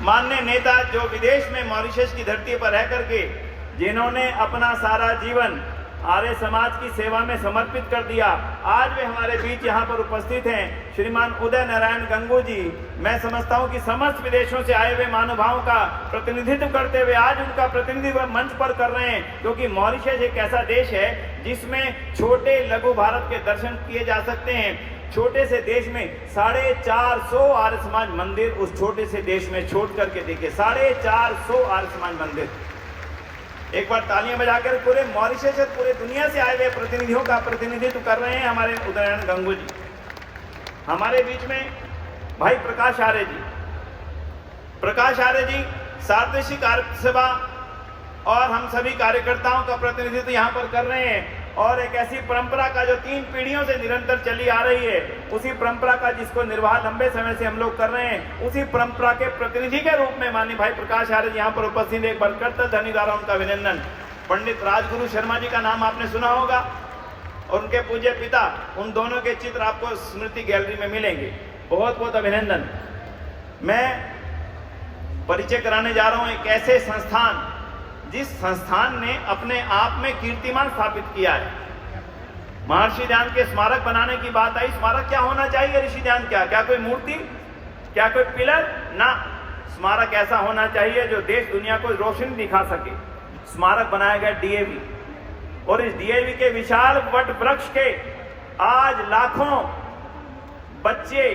माननीय नेता जो विदेश में मॉरिशस की धरती पर रह करके जिन्होंने अपना सारा जीवन आर्य समाज की सेवा में समर्पित कर दिया, आज वे हमारे बीच यहाँ पर उपस्थित हैं। श्रीमान उदय नारायण गंगू जी, मैं समझता हूँ कि समस्त विदेशों से आए हुए महानुभावों का प्रतिनिधित्व करते हुए आज उनका प्रतिनिधित्व मंच पर कर रहे हैं, क्योंकि मॉरिशस एक ऐसा देश है जिसमें छोटे लघु भारत के दर्शन किए जा सकते हैं। छोटे से देश में 450 आर्य समाज मंदिर, उस छोटे से देश में छोड़ करके देखिए 450 आर्य समाज मंदिर। एक बार तालियां बजाकर पूरे मॉरिशस और पूरे दुनिया से आए हुए प्रतिनिधियों का प्रतिनिधित्व कर रहे हैं हमारे उदयनारायण गंगू जी। हमारे बीच में भाई प्रकाश आर्य जी, सार्वदेशिक आर्य सभा और हम सभी कार्यकर्ताओं का प्रतिनिधित्व यहाँ पर कर रहे हैं। और एक ऐसी परंपरा का जो 3 पीढ़ियों से निरंतर चली आ रही है, उसी परंपरा का जिसको निर्वाह लंबे समय से हम लोग कर रहे हैं, उसी परंपरा के प्रतिनिधि के रूप में माननीय भाई प्रकाश आर्य यहाँ पर उपस्थित, एक बार करतल ध्वनि द्वारा उनका अभिनंदन। पंडित राजगुरु शर्मा जी का नाम आपने सुना होगा और उनके पूज्य पिता, उन दोनों के चित्र आपको स्मृति गैलरी में मिलेंगे। बहुत बहुत अभिनंदन। मैं परिचय कराने जा रहा हूँ एक ऐसे संस्थान, जिस संस्थान ने अपने आप में कीर्तिमान स्थापित किया है। महर्षि ध्यान के स्मारक बनाने की बात आई। स्मारक क्या होना चाहिए ऋषि ध्यान? क्या कोई मूर्ति, क्या कोई पिलर? ना, स्मारक ऐसा होना चाहिए जो देश दुनिया को रोशनी दिखा सके। स्मारक बनाया गया डीएवी, और इस डीएवी के विशाल वट वृक्ष के आज लाखों बच्चे,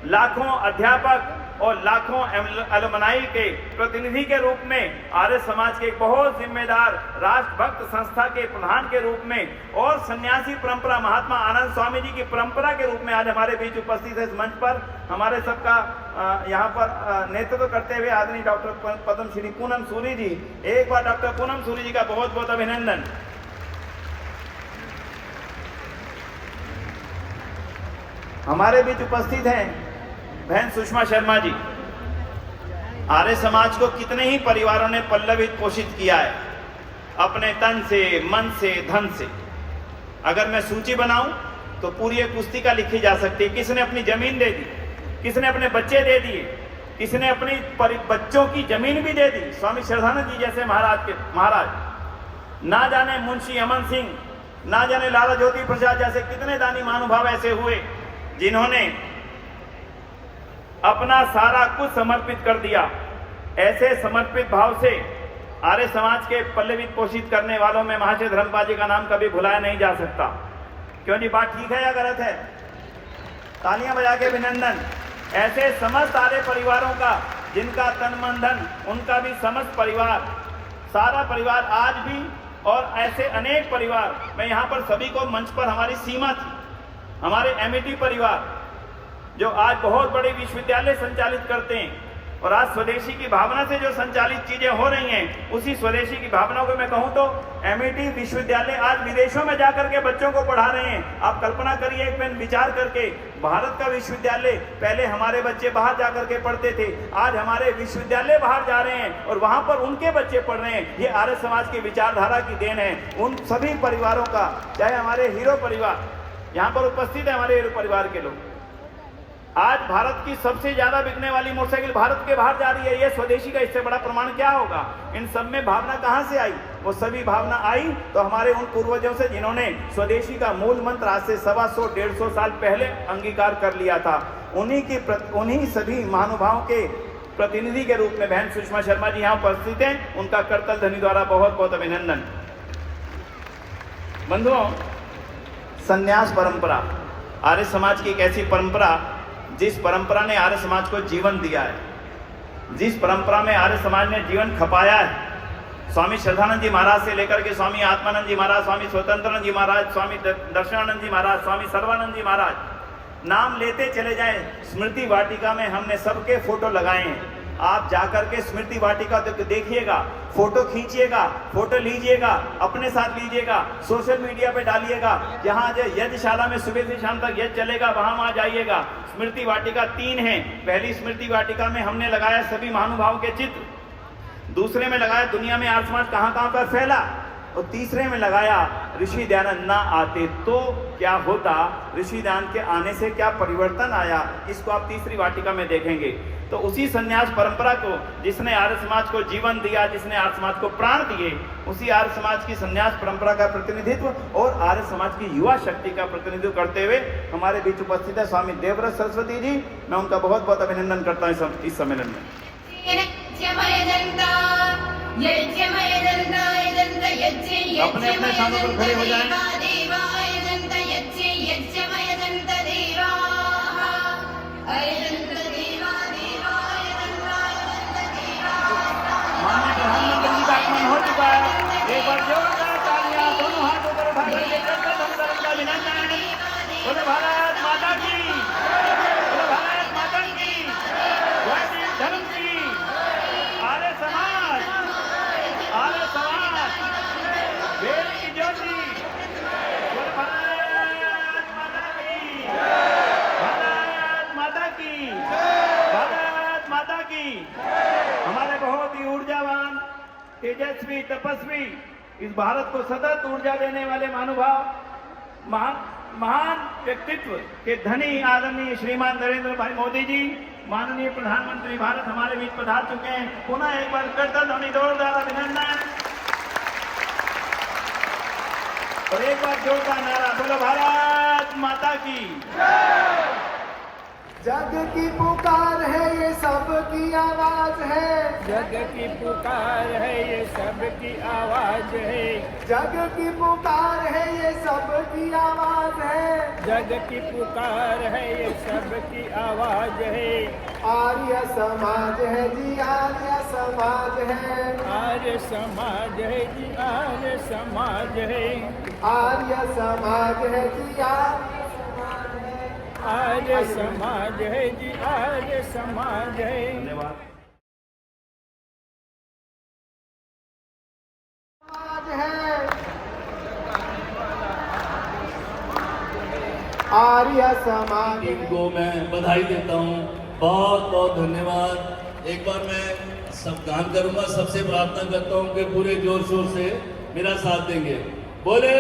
लाखों अध्यापक और लाखों अलमनाई के प्रतिनिधि के रूप में, आर्य समाज के एक बहुत जिम्मेदार राष्ट्रभक्त संस्था के प्रधान के रूप में और सन्यासी परंपरा महात्मा आनंद स्वामी जी की परंपरा के रूप में आज हमारे बीच उपस्थित है। इस मंच पर हमारे सबका यहाँ पर नेतृत्व करते हुए आदरणीय डॉक्टर पद्मश्री पूनम सूरी जी, एक बार डॉक्टर पूनम सूरी जी का बहुत बहुत अभिनंदन। हमारे बीच उपस्थित हैं बहन सुषमा शर्मा जी। आर्य समाज को कितने ही परिवारों ने पल्लवित पोषित किया है, अपने तन से, मन से, धन से। अगर मैं सूची बनाऊं तो पूरी एक पुस्तिका लिखी जा सकती है। किसने अपनी जमीन दे दी, किसने अपने बच्चे दे दिए, किसने अपनी बच्चों की जमीन भी दे दी। स्वामी श्रद्धानंद जी जैसे महाराज, ना जाने मुंशी अमन सिंह, ना जाने लाला ज्योति प्रसाद जैसे कितने दानी महानुभाव ऐसे हुए जिन्होंने अपना सारा कुछ समर्पित कर दिया। ऐसे समर्पित भाव से आर्य समाज के पल्लवित पोषित करने वालों में महाशय धर्मपाल जी का नाम कभी भुलाया नहीं जा सकता। क्यों जी, बात ठीक है या गलत है? तालियां बजा के अभिनंदन। ऐसे समस्त आर्य परिवारों का, जिनका तन मन धन, उनका भी समस्त परिवार, सारा परिवार आज भी, और ऐसे अनेक परिवार, मैं यहाँ पर सभी को मंच पर, हमारी सीमा थी, हमारे एमईटी परिवार जो आज बहुत बड़े विश्वविद्यालय संचालित करते हैं, और आज स्वदेशी की भावना से जो संचालित चीजें हो रही हैं, उसी स्वदेशी की भावना को मैं कहूं तो एमईटी विश्वविद्यालय आज विदेशों में जाकर के बच्चों को पढ़ा रहे हैं। आप कल्पना करिए, एक दिन विचार करके, भारत का विश्वविद्यालय, पहले हमारे बच्चे बाहर जाकर के पढ़ते थे, आज हमारे विश्वविद्यालय बाहर जा रहे हैं और वहां पर उनके बच्चे पढ़ रहे हैं। ये आर्य समाज की विचारधारा की देन है। उन सभी परिवारों का, चाहे हमारे हीरो परिवार यहाँ पर उपस्थित है, हमारे हीरो परिवार के लोग, आज भारत की सबसे ज्यादा बिकने वाली मोटरसाइकिल भारत के बाहर जा रही है। ये स्वदेशी का इससे बड़ा प्रमाण क्या होगा? इन सब में भावना कहां से आई? वो सभी भावना आई तो हमारे उन पूर्वजों से, जिन्होंने स्वदेशी का मूल मंत्र आज से 125-150 साल पहले अंगीकार कर लिया था। उन्हीं सभी महानुभावों के प्रतिनिधि के रूप में बहन सुषमा शर्मा जी यहाँ उपस्थित हैं। उनका करतल ध्वनि द्वारा बहुत बहुत अभिनंदन। बंधुओं, संन्यास परंपरा आर्य समाज की एक ऐसी परंपरा जिस परंपरा ने आर्य समाज को जीवन दिया है, जिस परंपरा में आर्य समाज ने जीवन खपाया है। स्वामी श्रद्धानंद जी महाराज से लेकर के स्वामी आत्मानंद जी महाराज, स्वामी स्वतंत्रानंद जी महाराज, स्वामी दर्शनानंद जी महाराज, स्वामी सर्वानंद जी महाराज, नाम लेते चले जाएं। स्मृति वाटिका में हमने सबके फोटो लगाए हैं। आप जाकर के स्मृति वाटिका देखिएगा, फोटो खींचिएगा, फोटो लीजिएगा, अपने साथ लीजिएगा, सोशल मीडिया पे डालिएगा। जहाँ जो यज्ञशाला में सुबह से शाम तक यज्ञ चलेगा, वहां जाइएगा। स्मृति वाटिका 3 है। पहली स्मृति वाटिका में हमने लगाया सभी महानुभावों के चित्र, दूसरे में लगाया दुनिया में आर्य समाज कहाँ पर फैला, और तीसरे में लगाया ऋषि दयानंद ना आते तो क्या होता, ऋषि दयानंद के आने से क्या परिवर्तन आया। इसको आप तीसरी वाटिका में देखेंगे। तो उसी संन्यास परंपरा को जिसने आर्य समाज को जीवन दिया, जिसने आर्य समाज को प्राण दिए, उसी आर्य समाज की संन्यास परंपरा का प्रतिनिधित्व और आर्य समाज की युवा शक्ति का प्रतिनिधित्व करते हुए हमारे बीच उपस्थित है स्वामी देवव्रत सरस्वती जी। मैं उनका बहुत बहुत अभिनंदन करता हूँ इस सम्मेलन में। अपने अपने स्थानों पर खड़े हो जाएं। माननीय प्रधानमंत्री जी का आगमन हो चुका है। एक बार जोरदार तालियां, दोनों हाथ ऊपर उठा करके धर्म का अभिनंदन। बोले भारत माता की, बोले भारत माता की, जय श्री धर्म की, आर्य समाज, वेद की ज्योति, बोले भारत माता की, भारत माता की, भारत माता की। हमारे बहुत ही ऊर्जावान, तेजस्वी, तपस्वी, इस भारत को सतत ऊर्जा देने वाले महानुभाव, महान व्यक्तित्व के धनी आदरणीय श्रीमान नरेंद्र भाई मोदी जी, माननीय प्रधानमंत्री भारत हमारे बीच पधार चुके हैं। पुनः एक बार करतल ध्वनि जोरदार अभिनंदन और एक बार जोरदार नारा, बोलो भारत माता की। जग की पुकार है ये सबकी आवाज है, जग की पुकार है ये सबकी आवाज है, जग की पुकार है ये सबकी आवाज है, जग की पुकार है ये सबकी आवाज है। आर्य समाज है जी, आर्य समाज है, आर्य समाज है जी, आर्य समाज है, आर्य समाज है जी, आर्य समाज है जी, आर्य समाज है। धन्यवाद। आर्य समाज टीम को मैं बधाई देता हूँ, बहुत बहुत धन्यवाद। एक बार मैं सब गान करूंगा, सबसे प्रार्थना करता हूँ कि पूरे जोर शोर से मेरा साथ देंगे। बोले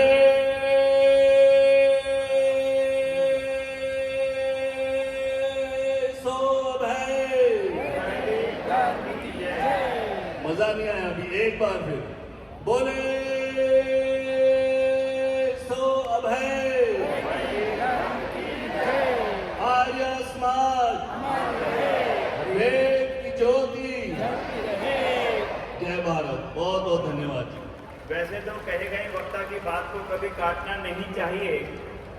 मजा नहीं आया अभी, एक बार फिर बोले सो अभय, आर्य समाज, वेद की ज्योति, जय भारत। बहुत बहुत धन्यवाद जी। वैसे तो कहे गए वक्ता की बात को कभी काटना नहीं चाहिए,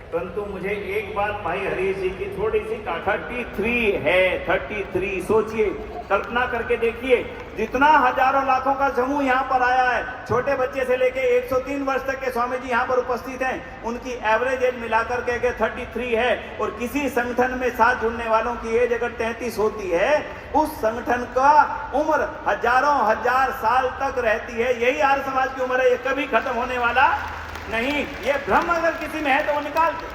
परंतु मुझे एक बात भाई हरीश जी की थोड़ी सी 33 है, 33। सोचिए, कल्पना करके देखिए, जितना हजारों लाखों का समूह यहाँ पर आया है, छोटे बच्चे से लेके 103 वर्ष तक के स्वामी जी यहाँ पर उपस्थित हैं, उनकी एवरेज एज मिलाकर के 33 है। और किसी संगठन में साथ जुड़ने वालों की एज अगर 33 होती है, उस संगठन का उम्र हजारों हजार साल तक रहती है। यही आर्य समाज की उम्र है, ये कभी खत्म होने वाला नहीं। ये भ्रम अगर किसी में है तो वो निकाल दे,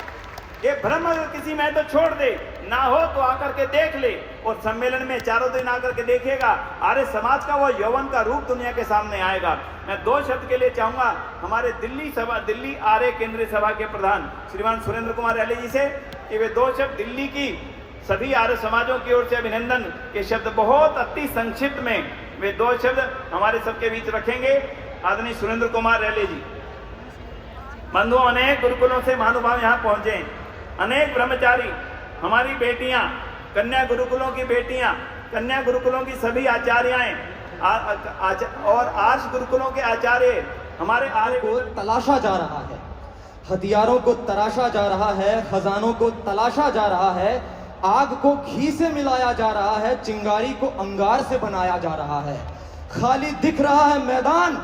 ये भ्रम अगर किसी में है तो छोड़ दे, ना हो तो आकर के देख ले। और सम्मेलन में चारों दिन आकर के देखिएगा, आर्य समाज का वो यौवन का रूप दुनिया के सामने आएगा। मैं 2 शब्द के लिए चाहूंगा हमारे दिल्ली आर्य केंद्रीय सभा के प्रधान श्रीमान सुरेंद्र कुमार रैली जी से, कि वे 2 शब्द दिल्ली की सभी आर्य समाजों की ओर से अभिनंदन के शब्द बहुत अति संक्षिप्त में वे 2 शब्द हमारे सबके बीच रखेंगे। आदरणीय सुरेंद्र कुमार रैली जी। बंधुओं, अनेक गुरुकुलों से महानुभाव यहाँ पहुंचे, अनेक ब्रह्मचारी, हमारी बेटियां, कन्या गुरुकुलों की बेटियां, कन्या गुरुकुलों की सभी आचार्याएं और आर्ष गुरुकुलों के आचार्य हमारे आर्य को तलाशा जा रहा है, हथियारों को तराशा जा रहा है, खजानों को तलाशा जा रहा है, आग को घी से मिलाया जा रहा है, चिंगारी को अंगार से बनाया जा रहा है। खाली दिख रहा है मैदान,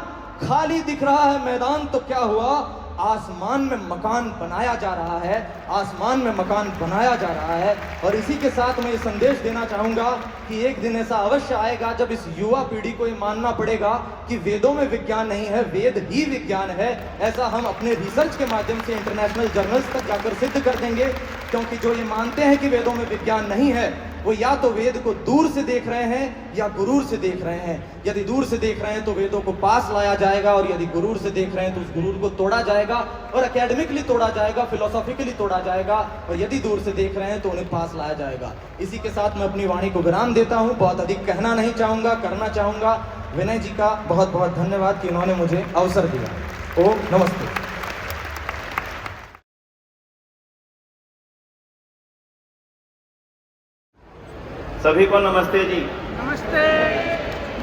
खाली दिख रहा है मैदान, तो क्या हुआ? आसमान में मकान बनाया जा रहा है, आसमान में मकान बनाया जा रहा है। और इसी के साथ मैं ये संदेश देना चाहूंगा कि एक दिन ऐसा अवश्य आएगा जब इस युवा पीढ़ी को ये मानना पड़ेगा कि वेदों में विज्ञान नहीं है, वेद ही विज्ञान है। ऐसा हम अपने रिसर्च के माध्यम से इंटरनेशनल जर्नल्स तक जाकर सिद्ध कर देंगे, क्योंकि जो ये मानते हैं कि वेदों में विज्ञान नहीं है, वो या तो वेद को दूर से देख रहे हैं या गुरूर से देख रहे हैं। यदि दूर से देख रहे हैं तो वेदों को पास लाया जाएगा, और यदि गुरूर से देख रहे हैं तो उस गुरूर को तोड़ा जाएगा, और एकेडमिकली तोड़ा जाएगा, फिलोसॉफिकली तोड़ा जाएगा, और यदि दूर से देख रहे हैं तो उन्हें पास लाया जाएगा। इसी के साथ मैं अपनी वाणी को विराम देता हूँ। बहुत अधिक कहना नहीं चाहूंगा, करना चाहूंगा। विनय जी का बहुत बहुत धन्यवाद कि उन्होंने मुझे अवसर दिया। ओम नमस्ते। सभी को नमस्ते जी। नमस्ते।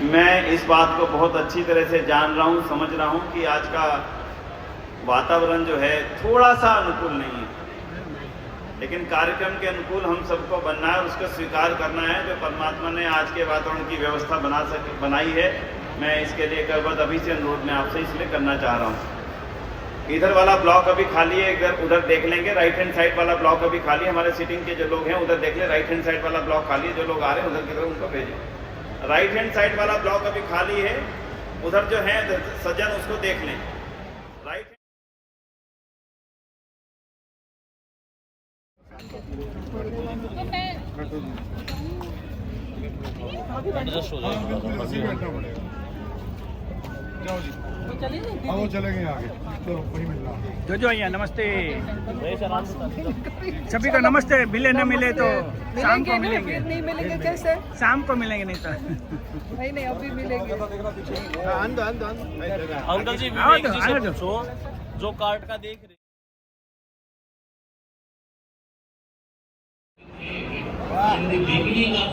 मैं इस बात को बहुत अच्छी तरह से जान रहा हूँ, समझ रहा हूँ कि आज का वातावरण जो है थोड़ा सा अनुकूल नहीं है, लेकिन कार्यक्रम के अनुकूल हम सबको बनना है और उसको स्वीकार करना है जो परमात्मा ने आज के वातावरण की व्यवस्था बनाई है। मैं इसके लिए करबद्ध अभी से अनुरोध मैं आपसे इसलिए करना चाह रहा हूँ। इधर वाला ब्लॉक अभी खाली है, इधर उधर देख लेंगे। राइट हैंड साइड वाला ब्लॉक अभी खाली है। हमारे सीटिंग के जो लोग हैं उधर देख ले। राइट हैंड साइड वाला ब्लॉक खाली है, जो लोग आ रहे हैं उधर की तरफ उनको भेजें। राइट हैंड साइड वाला ब्लॉक अभी खाली है, उधर जो है सज्जन उसको देख लें। राइट वो चलेंगे आगे। चलो वही मिलना। जो यहाँ नमस्ते। सभी को नमस्ते। मिले न मिले तो शाम को मिलेंगे। नहीं मिलेंगे कैसे? शाम को मिलेंगे, नहीं तो नहीं अभी मिलेंगे। अंकल जी आओ विवेक तो, जी आओ से तो। पूछो जो कार्ड का देख रहे। हिंदी बिगड़ी का